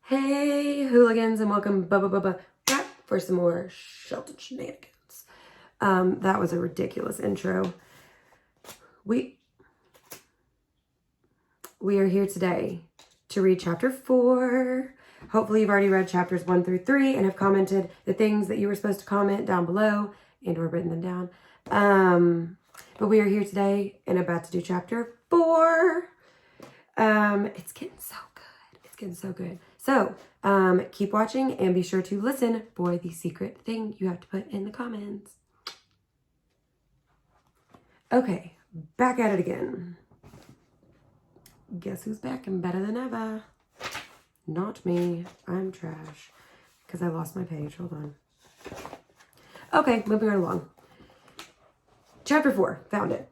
Hey, hooligans, and welcome back for some more Shelton Shenanigans. That was a ridiculous intro. We are here today to read chapter 4. Hopefully you've already read chapters 1 through 3 and have commented the things that you were supposed to comment down below and or written them down. But we are here today and about to do chapter 4. It's getting so good. It's getting so good. So, keep watching and be sure to listen for the secret thing you have to put in the comments. Okay, back at it again. Guess who's back and better than ever? Not me. I'm trash. Because I lost my page. Hold on. Okay, moving right along. Chapter 4. Found it.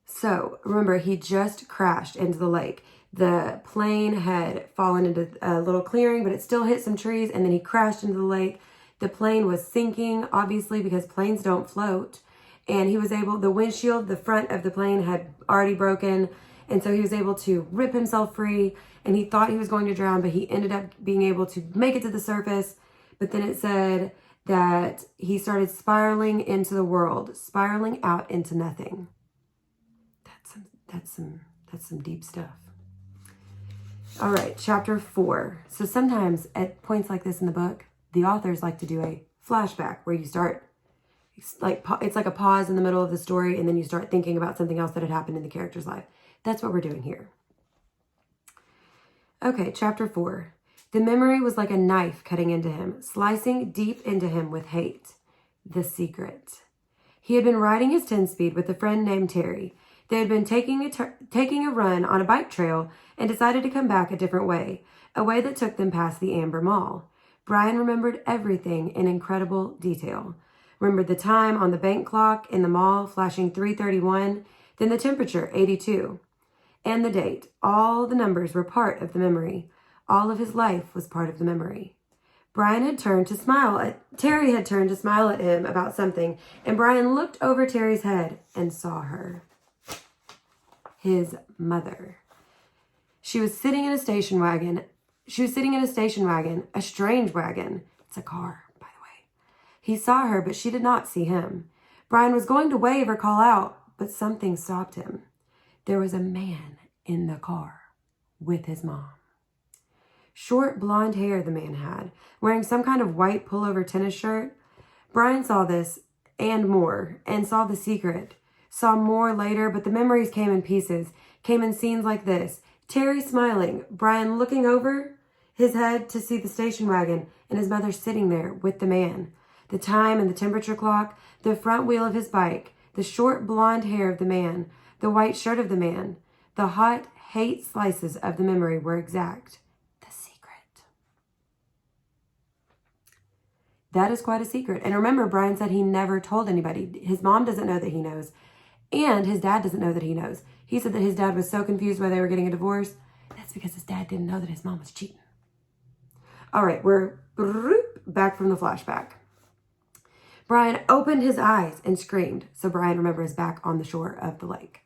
So, remember, he just crashed into the lake. The plane had fallen into a little clearing, but it still hit some trees, and then he crashed into the lake. The plane was sinking, obviously, because planes don't float. And he was able, the windshield, the front of the plane had already broken, and so he was able to rip himself free, and he thought he was going to drown, but he ended up being able to make it to the surface. But then it said that he started spiraling into the world, spiraling out into nothing. That's some deep stuff. All right, chapter 4. So sometimes at points like this in the book, the authors like to do a flashback where you start, it's like a pause in the middle of the story, and then you start thinking about something else that had happened in the character's life. That's what we're doing here. Okay, chapter 4. The memory was like a knife cutting into him, slicing deep into him with hate. The secret. He had been riding his 10-speed with a friend named Terry. They had been taking a run on a bike trail and decided to come back a different way, a way that took them past the Amber Mall. Brian remembered everything in incredible detail. Remembered the time on the bank clock in the mall flashing 3:31, then the temperature 82, and the date. All the numbers were part of the memory. All of his life was part of the memory. Terry had turned to smile at him about something, and Brian looked over Terry's head and saw her. His mother. She was sitting in a station wagon. A strange wagon. It's a car, by the way. He saw her, but she did not see him. Brian was going to wave or call out, but something stopped him. There was a man in the car with his mom. Short blonde hair the man had, wearing some kind of white pullover tennis shirt. Brian saw this and more, and saw the secret. Saw more later, but the memories came in pieces, came in scenes like this. Terry smiling, Brian looking over his head to see the station wagon, and his mother sitting there with the man. The time and the temperature clock, the front wheel of his bike, the short blonde hair of the man, the white shirt of the man. The hot hate slices of the memory were exact. The secret. That is quite a secret. And remember, Brian said he never told anybody. His mom doesn't know that he knows. And his dad doesn't know that he knows. He said that his dad was so confused why they were getting a divorce. That's because his dad didn't know that his mom was cheating. All right, we're back from the flashback. Brian opened his eyes and screamed. So Brian, remember, is back on the shore of the lake.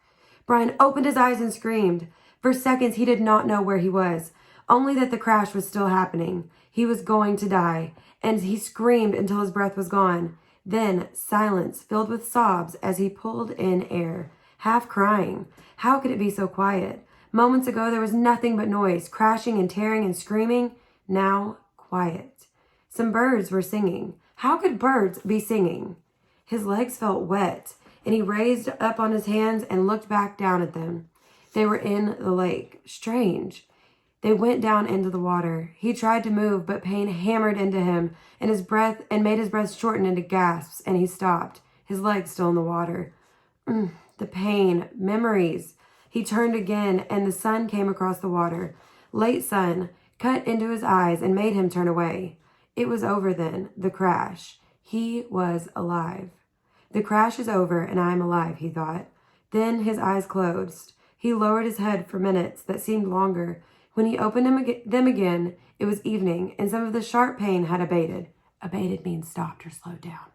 Brian opened his eyes and screamed. For seconds, he did not know where he was. Only that the crash was still happening. He was going to die. And he screamed until his breath was gone. Then silence filled with sobs as he pulled in air, half crying. How could it be so quiet? Moments ago, there was nothing but noise, crashing and tearing and screaming. Now, quiet. Some birds were singing. How could birds be singing? His legs felt wet, and he raised up on his hands and looked back down at them. They were in the lake. Strange. They went down into the water. He tried to move, but pain hammered into him and made his breath shorten into gasps, and he stopped, his legs still in the water. The pain, memories. He turned again, and the sun came across the water. Late sun cut into his eyes and made him turn away. It was over then, the crash. He was alive. The crash is over, and I am alive, he thought. Then his eyes closed. He lowered his head for minutes that seemed longer. When he opened them again, it was evening, and some of the sharp pain had abated. Abated means stopped or slowed down.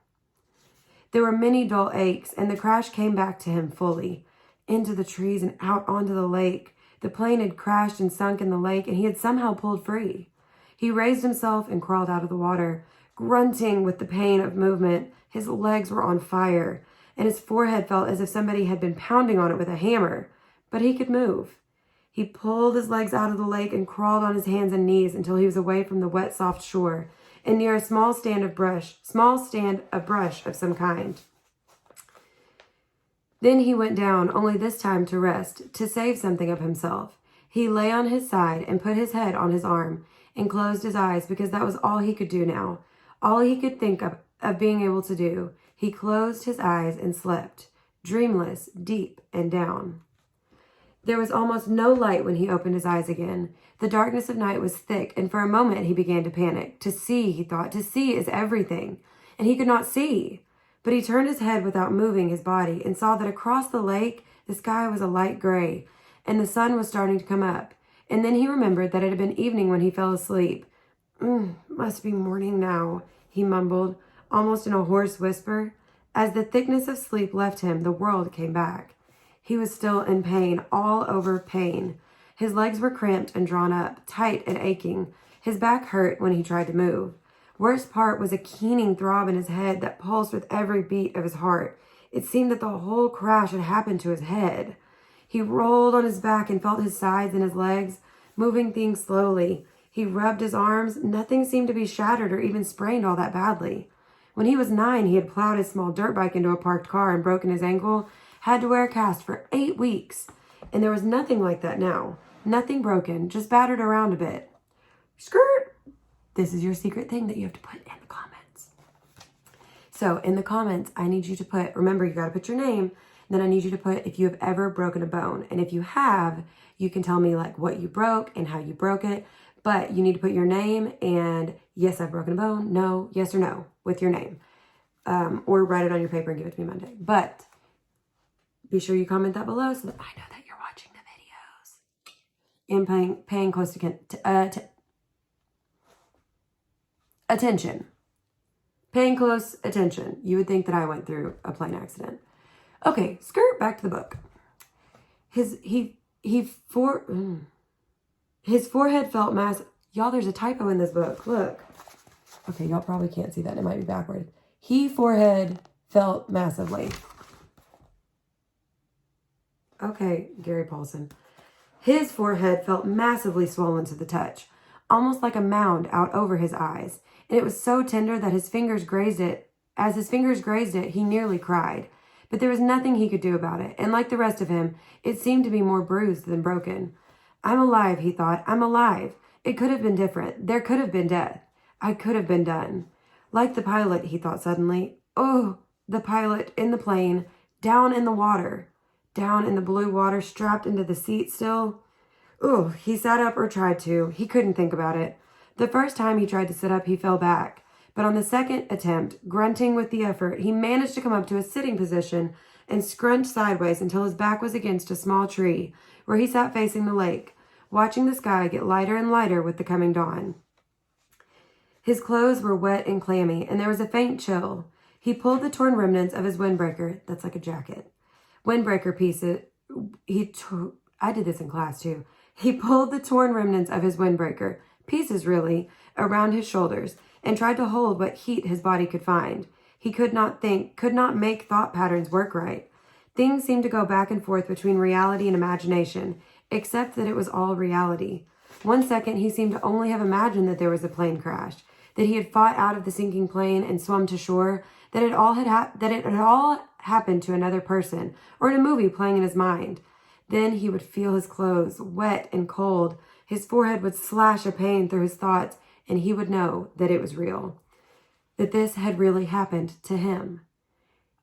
There were many dull aches, and the crash came back to him fully. Into the trees and out onto the lake. The plane had crashed and sunk in the lake, and he had somehow pulled free. He raised himself and crawled out of the water, grunting with the pain of movement. His legs were on fire, and his forehead felt as if somebody had been pounding on it with a hammer, but he could move. He pulled his legs out of the lake and crawled on his hands and knees until he was away from the wet, soft shore and near a small stand of brush of some kind. Then he went down, only this time to rest, to save something of himself. He lay on his side and put his head on his arm and closed his eyes because that was all he could do now, all he could think of being able to do. He closed his eyes and slept, dreamless, deep and down. There was almost no light when he opened his eyes again. The darkness of night was thick, and for a moment he began to panic. To see, he thought, to see is everything, and he could not see. But he turned his head without moving his body and saw that across the lake the sky was a light gray, and the sun was starting to come up. And then he remembered that it had been evening when he fell asleep. Must be morning now, he mumbled, almost in a hoarse whisper. As the thickness of sleep left him, the world came back. He was still in pain, all over pain. His legs were cramped and drawn up, tight and aching. His back hurt when he tried to move. Worst part was a keening throb in his head that pulsed with every beat of his heart. It seemed that the whole crash had happened to his head. He rolled on his back and felt his sides and his legs, moving things slowly. He rubbed his arms. Nothing seemed to be shattered or even sprained all that badly. When he was 9, he had plowed his small dirt bike into a parked car and broken his ankle, had to wear a cast for 8 weeks. And there was nothing like that now. Nothing broken, just battered around a bit. Skirt! This is your secret thing that you have to put in the comments. So in the comments, I need you to put, remember, you got to put your name. Then I need you to put if you have ever broken a bone. And if you have, you can tell me like what you broke and how you broke it. But you need to put your name and yes, I've broken a bone. No, yes or no with your name. Or write it on your paper and give it to me Monday. But be sure you comment that below so that I know that you're watching the videos and paying close attention. Paying close attention. You would think that I went through a plane accident. Okay, skirt back to the book. His forehead felt massive. Y'all, there's a typo in this book. Look. Okay, y'all probably can't see that. It might be backward. Forehead felt massively. Okay, Gary Paulson. His forehead felt massively swollen to the touch, almost like a mound out over his eyes, and it was so tender that his fingers grazed it. As his fingers grazed it, he nearly cried. But there was nothing he could do about it, and like the rest of him, it seemed to be more bruised than broken. I'm alive, he thought. I'm alive. It could have been different. There could have been death. I could have been done. Like the pilot, he thought suddenly. Oh, the pilot in the plane, down in the water. Down in the blue water, strapped into the seat still. Oh, he sat up or tried to. He couldn't think about it. The first time he tried to sit up, he fell back. But on the second attempt, grunting with the effort, he managed to come up to a sitting position and scrunched sideways until his back was against a small tree, where he sat facing the lake, watching the sky get lighter and lighter with the coming dawn. His clothes were wet and clammy, and there was a faint chill. He pulled the torn remnants of his windbreaker, that's like a jacket, windbreaker pieces. I did this in class too. He pulled the torn remnants of his windbreaker, pieces really, around his shoulders, and tried to hold what heat his body could find. He could not think, could not make thought patterns work right. Things seemed to go back and forth between reality and imagination, except that it was all reality. 1 second, he seemed to only have imagined that there was a plane crash, that he had fought out of the sinking plane and swum to shore, that it had all happened to another person, or in a movie playing in his mind. Then he would feel his clothes, wet and cold. His forehead would slash a pain through his thoughts, and he would know that it was real, that this had really happened to him.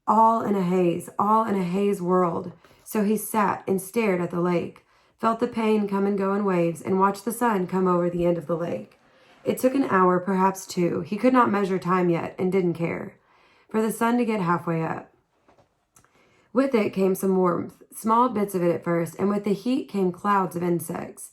All in a haze world. So he sat and stared at the lake, felt the pain come and go in waves, and watched the sun come over the end of the lake. It took an hour, perhaps 2. He could not measure time yet and didn't care, for the sun to get halfway up. With it came some warmth, small bits of it at first, and with the heat came clouds of insects,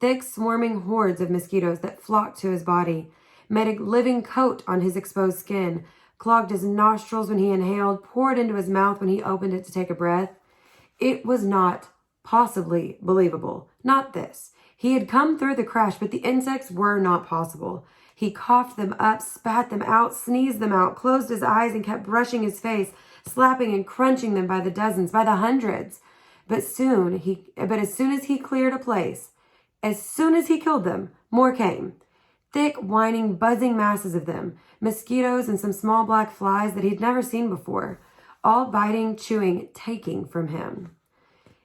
thick swarming hordes of mosquitoes that flocked to his body, made a living coat on his exposed skin, clogged his nostrils when he inhaled, poured into his mouth when he opened it to take a breath. It was not possibly believable. Not this. He had come through the crash, but the insects were not possible. He coughed them up, spat them out, sneezed them out, closed his eyes, and kept brushing his face, slapping and crunching them by the dozens, by the hundreds. But as soon as he cleared a place, as soon as he killed them, more came. Thick, whining, buzzing masses of them, mosquitoes and some small black flies that he'd never seen before, all biting, chewing, taking from him.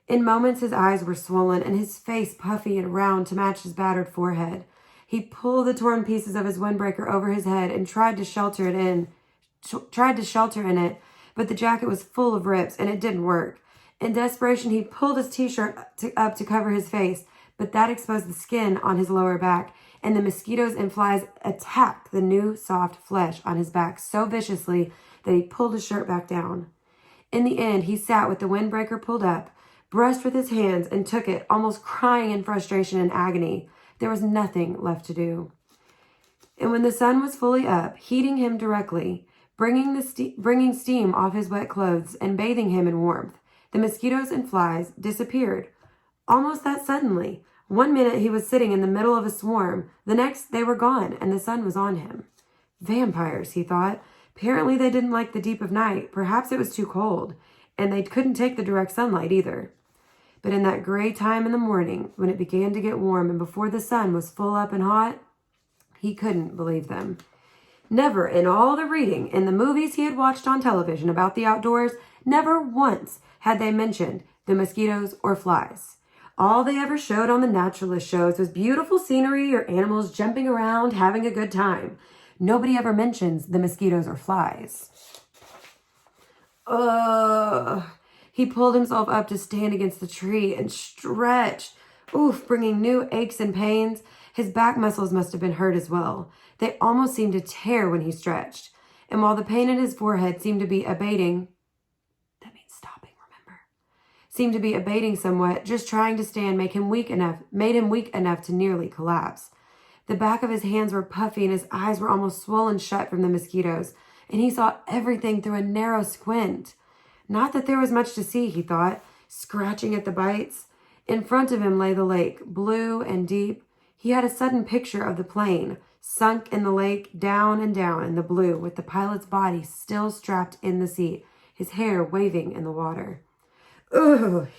In moments, his eyes were swollen and his face puffy and round to match his battered forehead. He pulled the torn pieces of his windbreaker over his head and tried to shelter in it, but the jacket was full of rips and it didn't work. In desperation, he pulled his t-shirt up to cover his face, but that exposed the skin on his lower back, and the mosquitoes and flies attacked the new soft flesh on his back so viciously that he pulled his shirt back down. In the end, he sat with the windbreaker pulled up, brushed with his hands, and took it, almost crying in frustration and agony. There was nothing left to do. And when the sun was fully up, heating him directly, bringing steam off his wet clothes and bathing him in warmth, the mosquitoes and flies disappeared, almost that suddenly. One minute he was sitting in the middle of a swarm, the next they were gone, and the sun was on him. Vampires, he thought. Apparently they didn't like the deep of night. Perhaps it was too cold, and they couldn't take the direct sunlight either. But in that gray time in the morning, when it began to get warm and before the sun was full up and hot, he couldn't believe them. Never in all the reading and the movies he had watched on television about the outdoors, never once had they mentioned the mosquitoes or flies. All they ever showed on the naturalist shows was beautiful scenery or animals jumping around, having a good time. Nobody ever mentions the mosquitoes or flies. He pulled himself up to stand against the tree and stretched, bringing new aches and pains. His back muscles must have been hurt as well. They almost seemed to tear when he stretched. And while the pain in his forehead seemed to be abating, seemed to be abating somewhat, just trying to stand made him weak enough to nearly collapse. The back of his hands were puffy and his eyes were almost swollen shut from the mosquitoes, and he saw everything through a narrow squint. Not that there was much to see, he thought, scratching at the bites. In front of him lay the lake, blue and deep. He had a sudden picture of the plane, sunk in the lake, down and down in the blue, with the pilot's body still strapped in the seat, his hair waving in the water.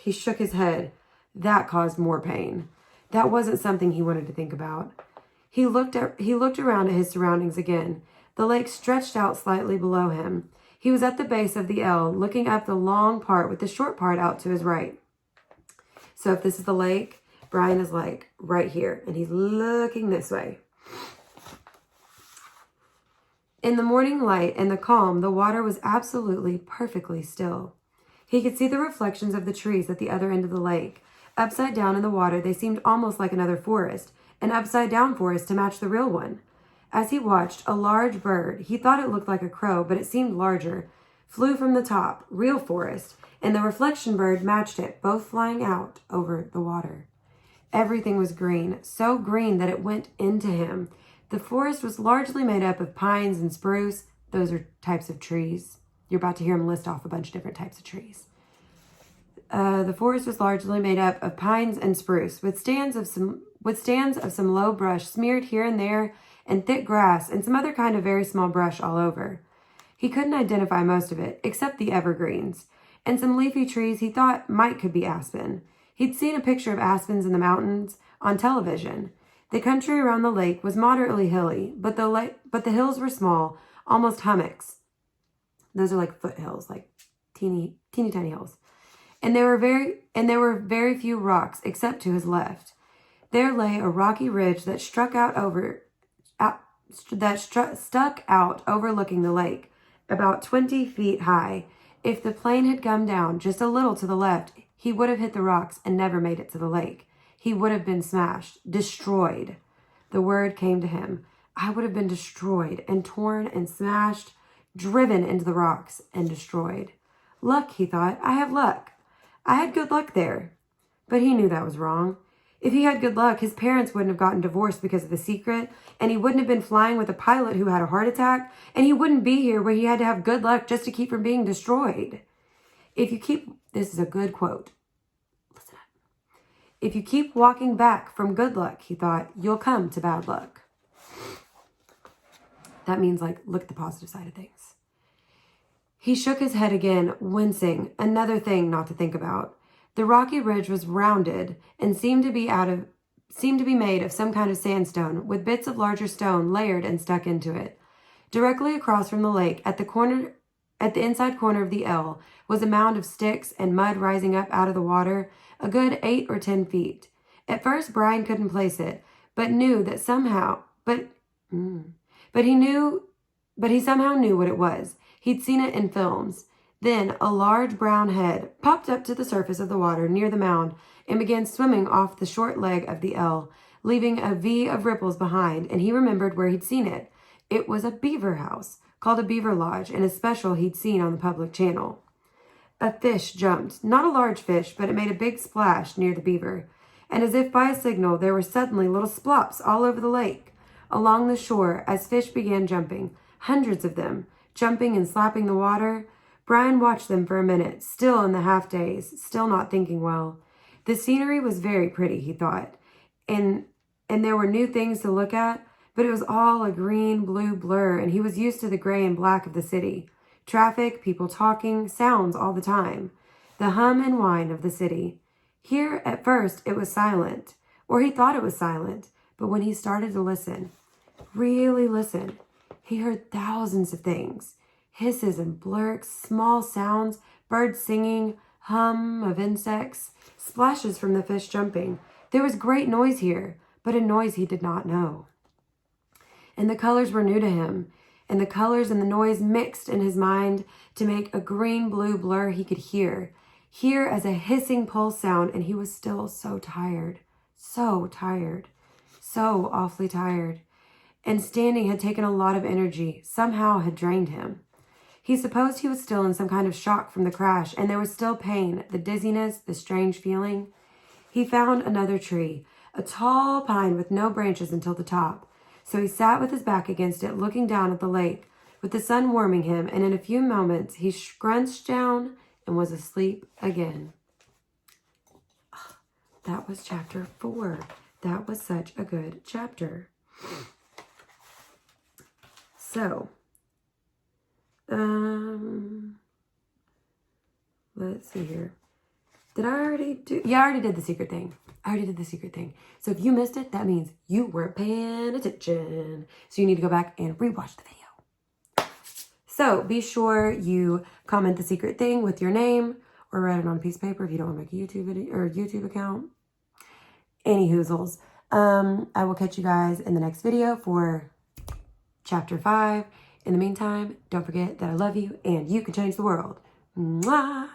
He shook his head. That caused more pain. That wasn't something he wanted to think about. He looked around at his surroundings again. The lake stretched out slightly below him. He was at the base of the L, looking up the long part with the short part out to his right. So if this is the lake, Brian is like right here, and he's looking this way. In the morning light and the calm, the water was absolutely perfectly still. He could see the reflections of the trees at the other end of the lake. Upside down in the water, they seemed almost like another forest, an upside-down forest to match the real one. As he watched, a large bird, he thought it looked like a crow, but it seemed larger, flew from the top, real forest, and the reflection bird matched it, both flying out over the water. Everything was green, so green that it went into him. The forest was largely made up of pines and spruce. Those are types of trees. You're about to hear him list off a bunch of different types of trees. The forest was largely made up of pines and spruce, with stands of some low brush smeared here and there, and thick grass, and some other kind of very small brush all over. He couldn't identify most of it, except the evergreens, and some leafy trees he thought could be aspen. He'd seen a picture of aspens in the mountains on television. The country around the lake was moderately hilly, but the hills were small, almost hummocks. Those are like foothills, like teeny tiny hills. And there were very few rocks except to his left. There lay a rocky ridge that stuck out overlooking the lake, about 20 feet high. If the plane had come down just a little to the left, he would have hit the rocks and never made it to the lake. He would have been smashed, destroyed. The word came to him. I would have been destroyed and torn and smashed, driven into the rocks and destroyed. Luck, he thought. I have luck. I had good luck there. But he knew that was wrong. If he had good luck, his parents wouldn't have gotten divorced because of the secret, and he wouldn't have been flying with a pilot who had a heart attack, and he wouldn't be here where he had to have good luck just to keep from being destroyed. This is a good quote. Listen up. If you keep walking back from good luck, he thought, you'll come to bad luck. That means, like, look at the positive side of things. He shook his head again, wincing, another thing not to think about. The rocky ridge was rounded and seemed to be made of some kind of sandstone, with bits of larger stone layered and stuck into it. Directly across from the lake, at the inside corner of the L, was a mound of sticks and mud rising up out of the water, a good 8 or 10 feet. At first, Brian couldn't place it, but he somehow knew what it was. He'd seen it in films. Then a large brown head popped up to the surface of the water near the mound and began swimming off the short leg of the L, leaving a V of ripples behind, and he remembered where he'd seen it. It was a beaver house, called a beaver lodge, and a special he'd seen on the public channel. A fish jumped, not a large fish, but it made a big splash near the beaver, and as if by a signal, there were suddenly little splops all over the lake, along the shore, as fish began jumping, hundreds of them, jumping and slapping the water. Brian watched them for a minute, still in the half-daze, still not thinking well. The scenery was very pretty, he thought, and there were new things to look at, but it was all a green-blue blur, and he was used to the gray and black of the city. Traffic, people talking, sounds all the time. The hum and whine of the city. Here, at first, it was silent, or he thought it was silent, but when he started to listen, really listen, he heard thousands of things. Hisses and blurks, small sounds, birds singing, hum of insects, splashes from the fish jumping. There was great noise here, but a noise he did not know. And the colors were new to him, and the colors and the noise mixed in his mind to make a green-blue blur he could hear as a hissing pulse sound, and he was still so tired, so awfully tired. And standing had taken a lot of energy, somehow had drained him. He supposed he was still in some kind of shock from the crash, and there was still pain, the dizziness, the strange feeling. He found another tree, a tall pine with no branches until the top. So he sat with his back against it, looking down at the lake, with the sun warming him, and in a few moments he scrunched down and was asleep again. That was chapter 4. That was such a good chapter. So, let's see here. Did I already do? Yeah, I already did the secret thing. So if you missed it, that means you weren't paying attention. So you need to go back and rewatch the video. So be sure you comment the secret thing with your name or write it on a piece of paper if you don't want to make a YouTube video or YouTube account. Any hoozles. I will catch you guys in the next video for chapter 5. In the meantime, don't forget that I love you and you can change the world. Mwah!